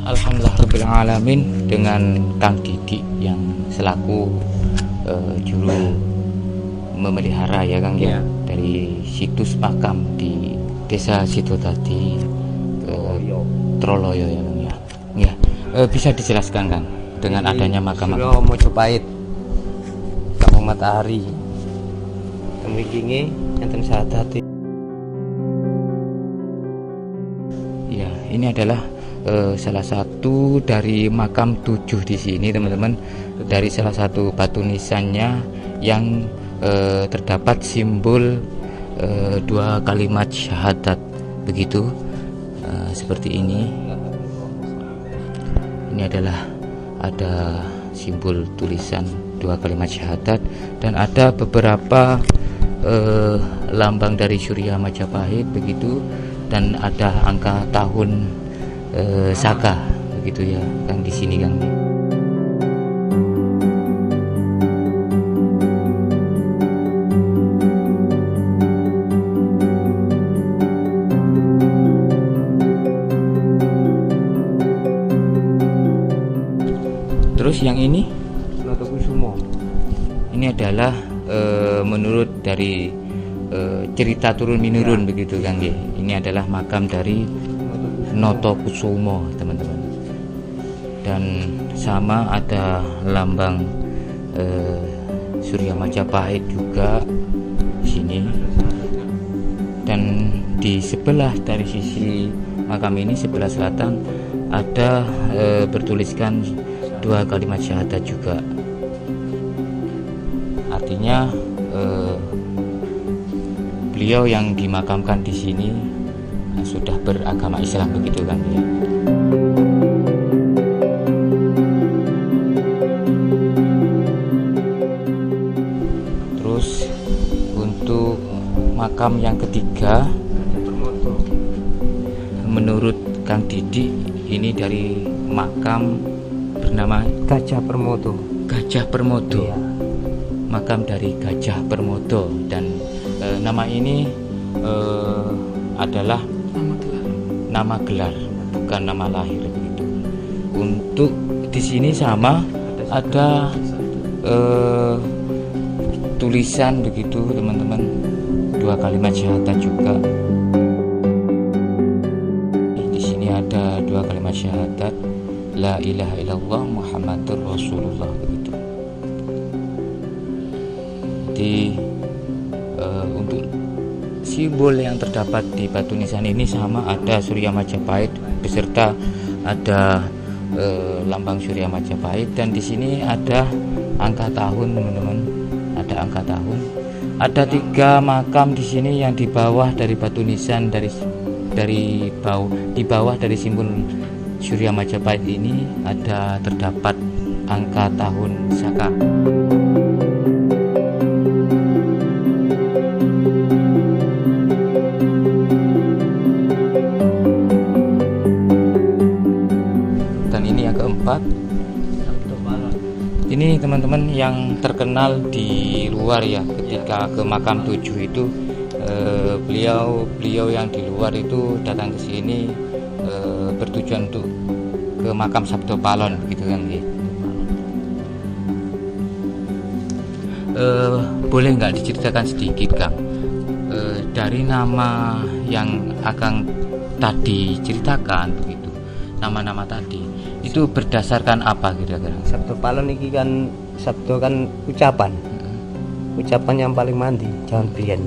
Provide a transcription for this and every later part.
Alhamdulillahirrahmanirrahim, dengan Kang Didi yang selaku juru memelihara ya Kang ya, dari situs makam di Desa Sidodadi Troloyo ya Kang ya. Ya, bisa dijelaskan Kang dengan adanya makam Surya Mojopahit, Kampung Matahari, temrikinge enten Sadati. Ya, ini adalah salah satu dari makam 7 di sini teman-teman, dari salah satu batu nisannya yang terdapat simbol 2 kalimat syahadat begitu, seperti ini. Ini adalah ada simbol tulisan 2 kalimat syahadat dan ada beberapa lambang dari Surya Majapahit begitu, dan ada angka tahun Saka begitu ya Kang di sini Kang. Terus yang ini Notokusumo. Ini adalah menurut dari cerita turun menurun begitu Kang. Ini adalah makam dari Notokusumo teman-teman, dan sama ada lambang Surya Majapahit juga di sini, dan di sebelah dari sisi makam ini sebelah selatan ada bertuliskan 2 kalimat syahadat juga, artinya beliau yang dimakamkan di sini sudah beragama Islam begitu kan ya. Terus untuk makam yang ketiga menurut Kang Didi ini dari makam bernama Gajah Permodo. Gajah Permodo. Iya. Makam dari Gajah Permodo, dan nama ini adalah nama gelar, bukan nama lahir begitu. Untuk di sini sama ada tulisan begitu teman-teman, 2 kalimat syahadat juga. Di sini ada 2 kalimat syahadat, la ilaha illallah Muhammadur Rasulullah begitu. Jadi untuk simbol yang terdapat di batu nisan ini sama ada Surya Majapahit beserta ada lambang Surya Majapahit, dan di sini ada angka tahun teman-teman, ada angka tahun. Ada 3 makam di sini yang di bawah dari batu nisan dari bawah, di bawah dari simbol Surya Majapahit ini ada terdapat angka tahun Saka. Keempat, ini teman-teman yang terkenal di luar ya, ketika ke makam 7 itu beliau yang di luar itu datang ke sini bertujuan untuk ke makam Sabdo Palon gitu kan. Boleh nggak diceritakan sedikit Kang, dari nama yang akan tadi ceritakan begitu, nama-nama tadi itu berdasarkan apa kira-kira? Sabdo Palon iki kan sabdo kan ucapan. Ucapan yang paling mandi, jangan brian.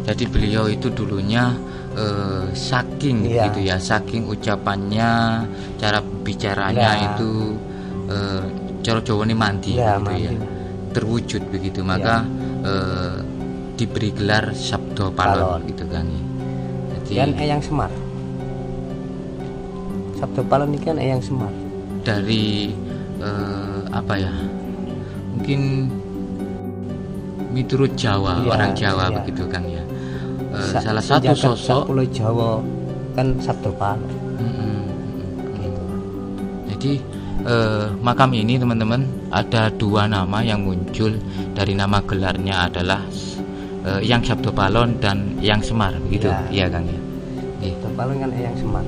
Jadi beliau itu dulunya saking gitu ya, saking ucapannya, cara bicaranya itu cara Jawa ini mandi gitu mandi. Ya. Terwujud begitu, maka diberi gelar Sabdo Palon gitu kan. Jadi kan Eyang Semar. Sabdo Palon ini kan Eyang Semar. Dari apa ya? Mungkin miturut Jawa, orang Jawa begitu kan ya. Salah satu sosok Pulau Jawa kan Sabdo Palon. Gitu. Jadi makam ini teman-teman ada 2 nama yang muncul dari nama gelarnya adalah Yang Sabdo Palon dan Yang Semar begitu ya kan ya. Sabdo Palon kan Eyang Semar.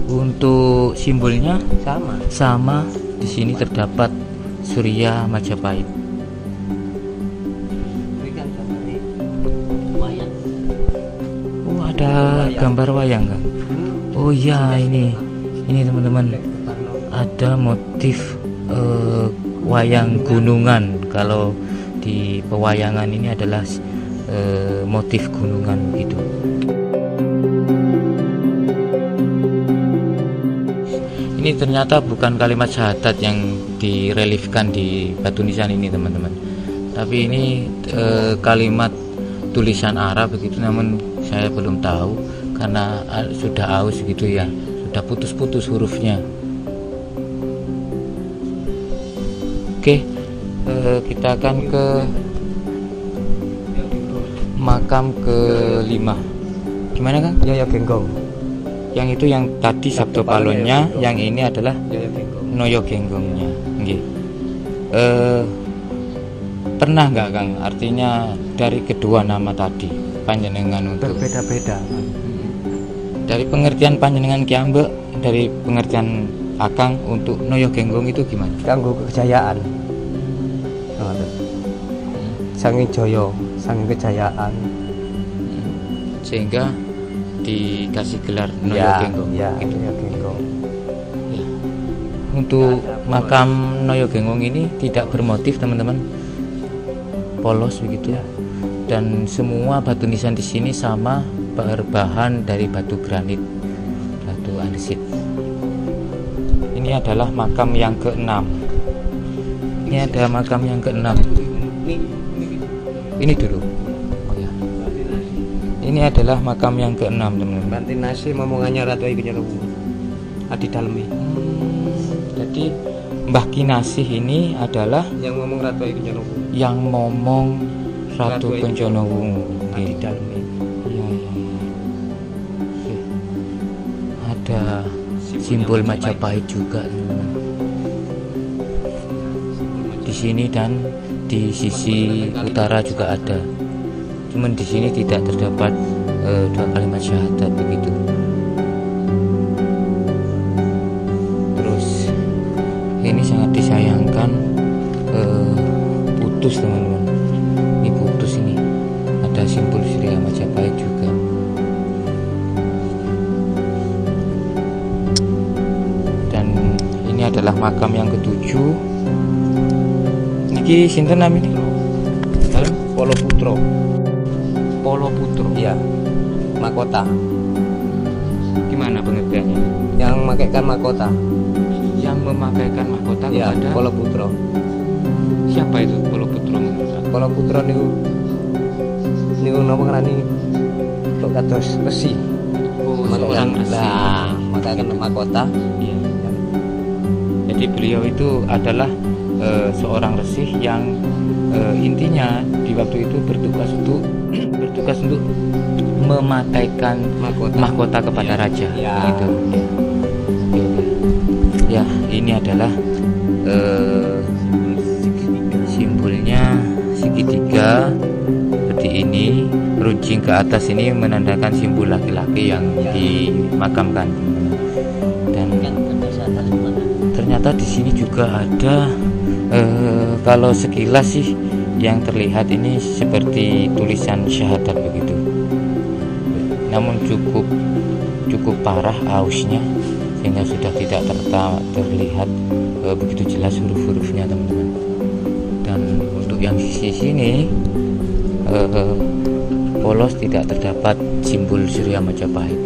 Untuk simbolnya sama. sama, di sini terdapat Surya Majapahit. Berikan gambar ini. Wayang. Oh, ada gambar wayang kan? Oh iya, ini teman-teman, ada motif wayang gunungan. Kalau di pewayangan ini adalah motif gunungan gitu. Ini ternyata bukan kalimat syahadat yang direliefkan di batu nisan ini teman-teman, tapi ini kalimat tulisan Arab begitu, namun saya belum tahu karena sudah aus gitu ya, sudah putus-putus hurufnya. Oke, kita akan ke makam ke-5. Gimana Kang? Yoyo Genggong. Yang itu yang tadi Sabdo Palonnya, yang ini adalah Yoyo Genggong. Noyo Genggongnya. Nggih. Pernah nggak Kang, artinya dari kedua nama tadi panjenengan untuk Berbeda-beda. dari pengertian panjenengan Kiambe, dari pengertian Akang untuk Noyo Genggong itu gimana? Kanggo kejayaan. Sanging joyo, sanging kejayaan. Sehingga dikasih gelar Noyo Genggong. Ya, gitu. Yoyo Genggong. Ya. Untuk makam Noyo Genggong ini tidak bermotif teman-teman, polos begitu ya. Dan semua batu nisan di sini sama, berbahan dari batu granit, batu andesit. Ini adalah makam yang ke-6. Ini ada makam yang ke-6. Ini dulu. Oh ya. Ini adalah makam yang ke-6 teman-teman. Bantin nasi momongannya Ratu Ayu Kenyalu. Adi dalemi. Jadi Mbah Kinasih ini adalah Yang ngomong Ratu Ayu Kenyalu. yang ngomong Ratu Ratu Kencana Wungu. Adi dalemi. Iya. Oke. Ada simbol Majapahit juga teman-teman. Di sini dan di sisi utara juga ada. Cuman di sini tidak terdapat dua kalimat syahadat begitu. Terus ini sangat disayangkan, putus teman-teman. Ini putus ini. Ada simbol Surya Majapahit juga. Dan ini adalah makam yang ke-7. Niki sinten namanya? Polo Putro. Polo Putro. Iya. Mahkota. Gimana pengertiannya? Yang memakaikan mahkota. Yang memakaikan mahkota Iya, kepada Polo Putro. siapa itu Polo Putro menurut Anda? Polo Putro niku napa ngrani kok kados resi. Oh, seorang resi. Nah, memakaikan mahkota. Iya. Jadi beliau itu adalah seorang resi yang intinya di waktu itu bertugas untuk memakaikan mahkota kepada raja. Ya. Gitu. Ya, ini adalah simbolnya segitiga seperti ini. Runcing ke atas ini menandakan simbol laki-laki yang dimakamkan. Dan ternyata di sini juga ada, kalau sekilas sih yang terlihat ini seperti tulisan syahadat begitu. Namun cukup parah ausnya sehingga sudah tidak terlihat begitu jelas huruf-hurufnya teman-teman. Dan untuk yang sisi sini polos, tidak terdapat simbol Surya Majapahit.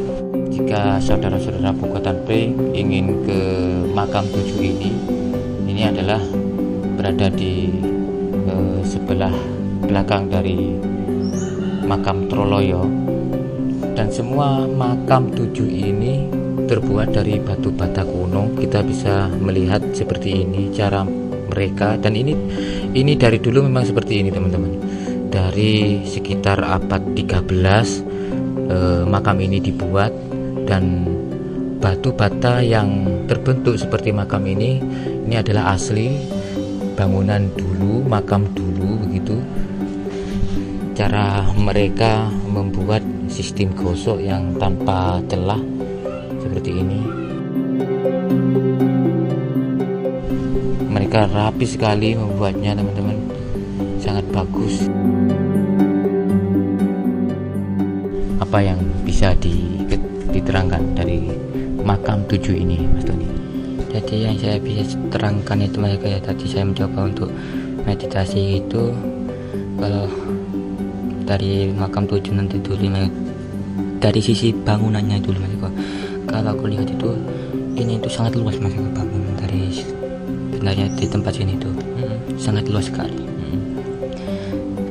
Jika saudara-saudara Bukatan Pring ingin ke makam 7 ini adalah berada di sebelah belakang dari makam Troloyo. Dan semua makam 7 ini terbuat dari batu bata kuno. Kita bisa melihat seperti ini cara mereka, dan ini dari dulu memang seperti ini teman-teman. Dari sekitar abad 13 makam ini dibuat, dan batu bata yang terbentuk seperti makam ini adalah asli bangunan dulu, makam dulu begitu. Cara mereka membuat sistem gosok yang tanpa celah seperti ini. mereka rapi sekali membuatnya teman-teman, sangat bagus. Apa yang bisa diterangkan dari makam 7 ini, Mas Tony? Jadi yang saya bisa terangkan itu Mas, kayak tadi saya mencoba untuk meditasi itu, kalau dari makam 7 nanti dulu dari sisi bangunannya dulu Mas, kalau aku lihat itu ini itu sangat luas Mas, bangunan dari sebenarnya di tempat sini itu sangat luas sekali.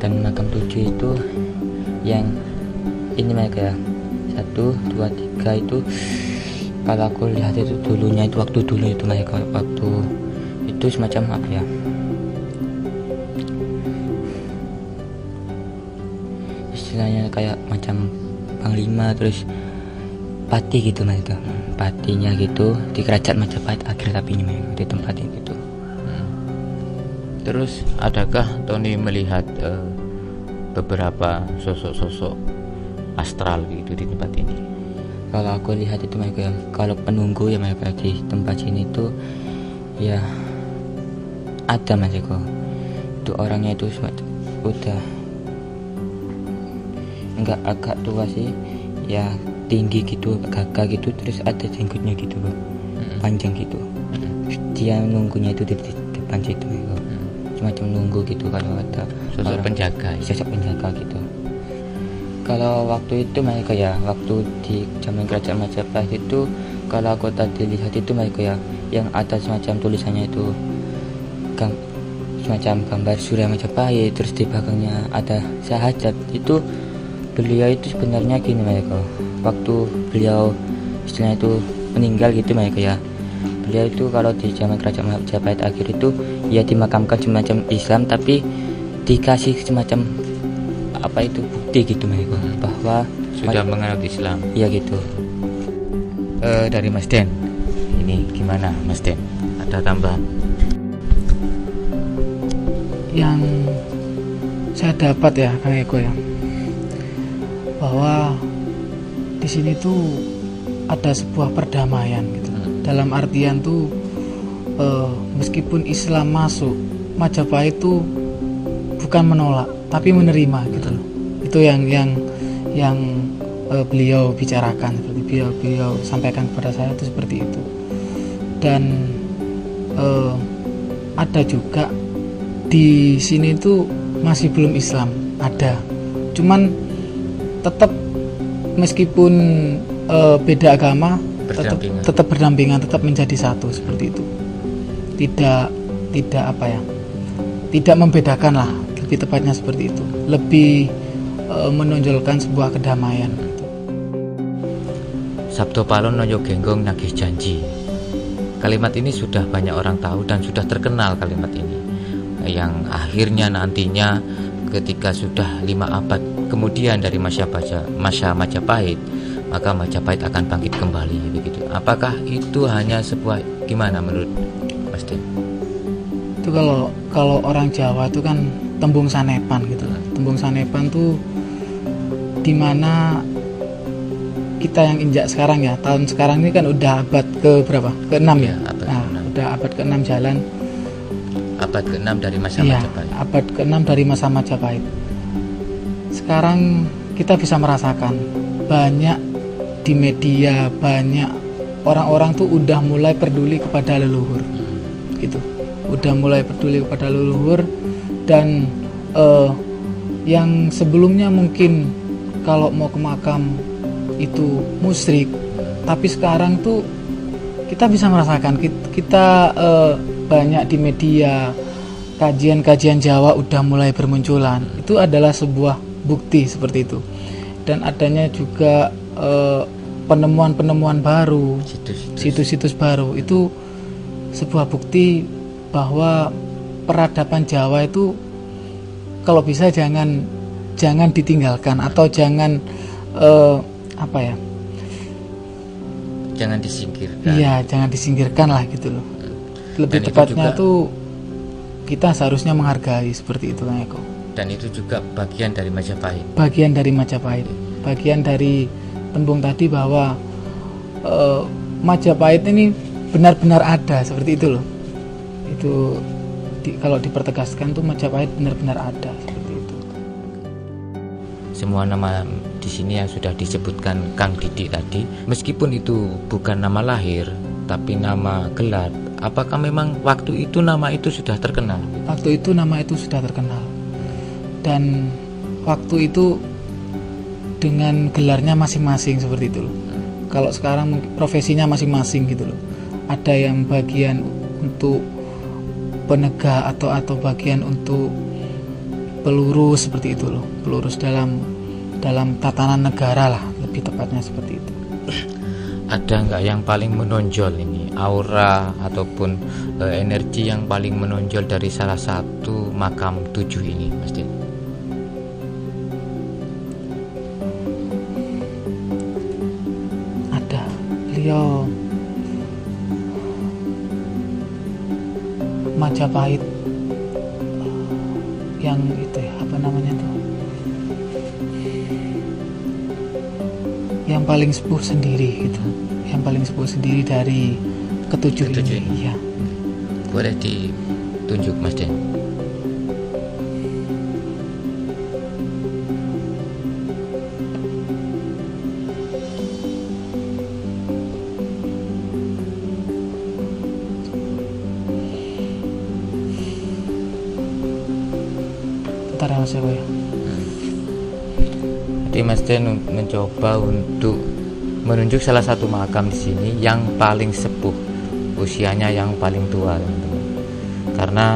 Dan makam 7 itu yang ini mereka 1, 2, 3 itu kalau aku lihat itu dulunya itu waktu dulu itu mereka waktu itu semacam apa ya, istilahnya kayak macam panglima terus pati gitu mas, itu patinya gitu di kerajaan Majapahit akhir tapi ini di tempat ini gitu. Terus adakah Tony melihat beberapa sosok-sosok astral gitu di tempat ini? Kalau aku lihat itu mereka, kalau penunggu ya mereka di tempat sini itu ya ada mas Eko. Itu orangnya itu udah enggak agak tua sih, ya tinggi gitu, gagah gitu, terus ada jenggotnya gitu bro, panjang gitu. Dia nunggunya itu di depan situ Eko. Semacam nunggu gitu kalau ada sosok penjaga, sosok penjaga gitu. Kalau waktu itu mereka ya, waktu di zaman kerajaan Majapahit itu, kalau aku tadi lihat itu mereka ya, yang ada semacam tulisannya itu semacam gambar Surya Majapahit, terus di belakangnya ada Sahajat. Itu beliau itu sebenarnya gini mereka, waktu beliau istilahnya itu meninggal gitu mereka ya, beliau itu kalau di zaman kerajaan Majapahit akhir itu ya dimakamkan semacam Islam, tapi dikasih semacam apa itu bukti gitu mereka bahwa sudah menganut Islam. Iya gitu. Dari Mas Den, ini gimana Mas Den? Ada tambahan? Yang saya dapat ya Kang Eko ya, bahwa di sini tuh ada sebuah perdamaian gitu. Dalam artian tuh meskipun Islam masuk, Majapahit tuh bukan menolak tapi menerima gitu loh. Itu yang beliau bicarakan, seperti beliau sampaikan kepada saya itu seperti itu. Dan ada juga di sini itu masih belum Islam, ada, cuman tetap meskipun beda agama tetap berdampingan, tetap menjadi satu seperti itu. Tidak apa ya, tidak membedakan lah, lebih tepatnya seperti itu, lebih menonjolkan sebuah kedamaian. Sabto Palon Noyo Genggong nagih janji. Kalimat ini sudah banyak orang tahu dan sudah terkenal kalimat ini, yang akhirnya nantinya ketika sudah 5 abad kemudian dari masa Majapahit, maka Majapahit akan bangkit kembali begitu. Apakah itu hanya sebuah gimana menurut Mas Den? Itu kalau orang Jawa itu kan tembung sanepan gitu. Tembung sanepan tuh dimana kita yang injak sekarang ya, tahun sekarang ini kan udah abad ke berapa? Ke-6 ya? Udah abad ke-6 jalan. Abad ke-6 dari masa iya, Majapahit. Abad ke-6 dari masa Majapahit. Sekarang kita bisa merasakan banyak di media, banyak orang-orang tuh udah mulai peduli kepada leluhur gitu. Udah mulai peduli kepada leluhur. Dan yang sebelumnya mungkin kalau mau ke makam itu musyrik, tapi sekarang tuh kita bisa merasakan, kita banyak di media, kajian-kajian Jawa udah mulai bermunculan. Itu adalah sebuah bukti seperti itu. Dan adanya juga penemuan-penemuan baru, situs-situs baru, itu sebuah bukti bahwa peradaban Jawa itu kalau bisa jangan ditinggalkan, atau jangan jangan disingkirkan. Iya, jangan disingkirkan lah gitu loh. Lebih tepatnya tuh kita seharusnya menghargai seperti itu Kang Eko. Dan itu juga bagian dari Majapahit. Bagian dari Majapahit. Bagian dari tembung tadi bahwa Majapahit ini benar-benar ada seperti itu loh. itu kalau dipertegaskan tuh Majapahit benar-benar ada seperti itu. Semua nama di sini yang sudah disebutkan Kang Didik tadi, meskipun itu bukan nama lahir tapi nama gelar, apakah memang waktu itu nama itu sudah terkenal? Waktu itu nama itu sudah terkenal, dan waktu itu dengan gelarnya masing-masing seperti itu loh. Kalau sekarang profesinya masing-masing gitu loh. Ada yang bagian untuk penegak atau bagian untuk pelurus seperti itu loh. Pelurus dalam tatanan negara lah, lebih tepatnya seperti itu. Ada nggak yang paling menonjol ini, aura ataupun energi yang paling menonjol dari salah satu makam 7 ini, Mas Din? Ada, beliau Majapahit yang itu ya, apa namanya tuh, yang paling sepuh sendiri gitu, yang paling sepuh sendiri dari ketujuh ini. Ya. Boleh ditunjuk, Mas Den? Bentar ya Mas Eko ya. Jadi Mas Den mencoba untuk menunjuk salah satu makam di sini yang paling sepuh, usianya yang paling tua, teman-teman. Karena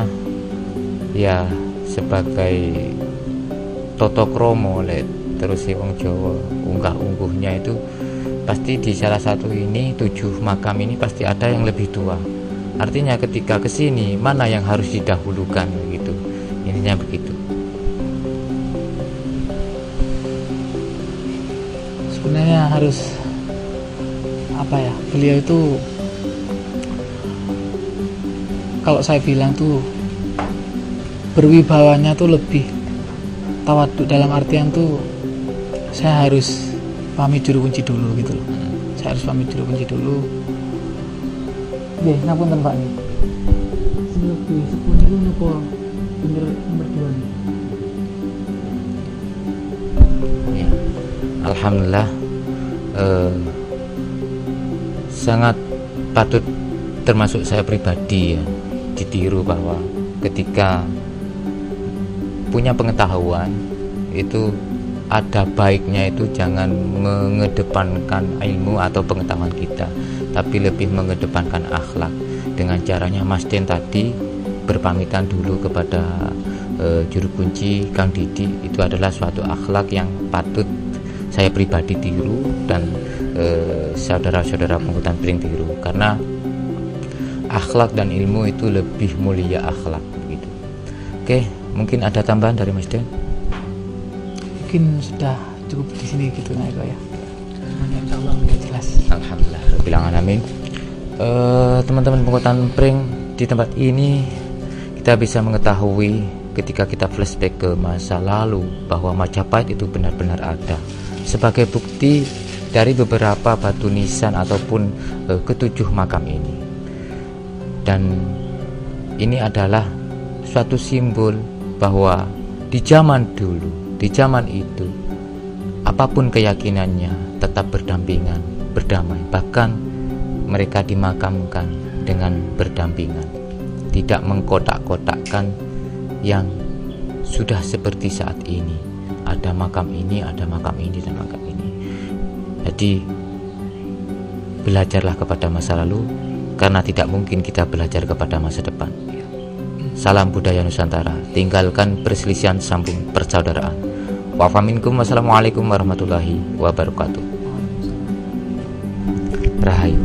ya sebagai toto kromo terus si wong Jawa unggah-ungguhnya itu pasti di salah satu ini 7 makam ini pasti ada yang lebih tua. Artinya ketika kesini mana yang harus didahulukan gitu. Intinya begitu. Sebenarnya harus apa ya, beliau itu kalau saya bilang tuh berwibawanya tuh lebih tawaduk, dalam artian tuh saya harus pamit juru kunci dulu gitu loh. Saya harus pamit juru kunci dulu. Nggih, ngapunten Pak nih. Sing lebih sepuh niku napa nomor 2 nih? Ya. Alhamdulillah sangat patut termasuk saya pribadi ya ditiru bahwa ketika punya pengetahuan itu ada baiknya itu jangan mengedepankan ilmu atau pengetahuan kita, tapi lebih mengedepankan akhlak. Dengan caranya Mas Den tadi berpamitan dulu kepada juru kunci Kang Didi, itu adalah suatu akhlak yang patut saya pribadi tiru dan saudara-saudara penghutan Pring tiru, karena akhlak dan ilmu itu lebih mulia akhlak gitu. Oke, mungkin ada tambahan dari Mas Den? Mungkin sudah cukup di sini gitu nah ya. Insyaallah udah jelas. Alhamdulillah bilang amin. Teman-teman penghutan Pring, di tempat ini kita bisa mengetahui ketika kita flashback ke masa lalu bahwa Majapahit itu benar-benar ada. Sebagai bukti dari beberapa batu nisan ataupun ketujuh makam ini. Dan ini adalah suatu simbol bahwa di zaman dulu, di zaman itu, apapun keyakinannya tetap berdampingan, berdamai. Bahkan mereka dimakamkan dengan berdampingan, tidak mengkotak-kotakkan yang sudah seperti saat ini. Ada makam ini, ada makam ini, dan makam ini. Jadi belajarlah kepada masa lalu, karena tidak mungkin kita belajar kepada masa depan. Salam budaya Nusantara, tinggalkan perselisihan, sambung persaudaraan. Wa faminkum, wassalamualaikum warahmatullahi wabarakatuh. Rahayu.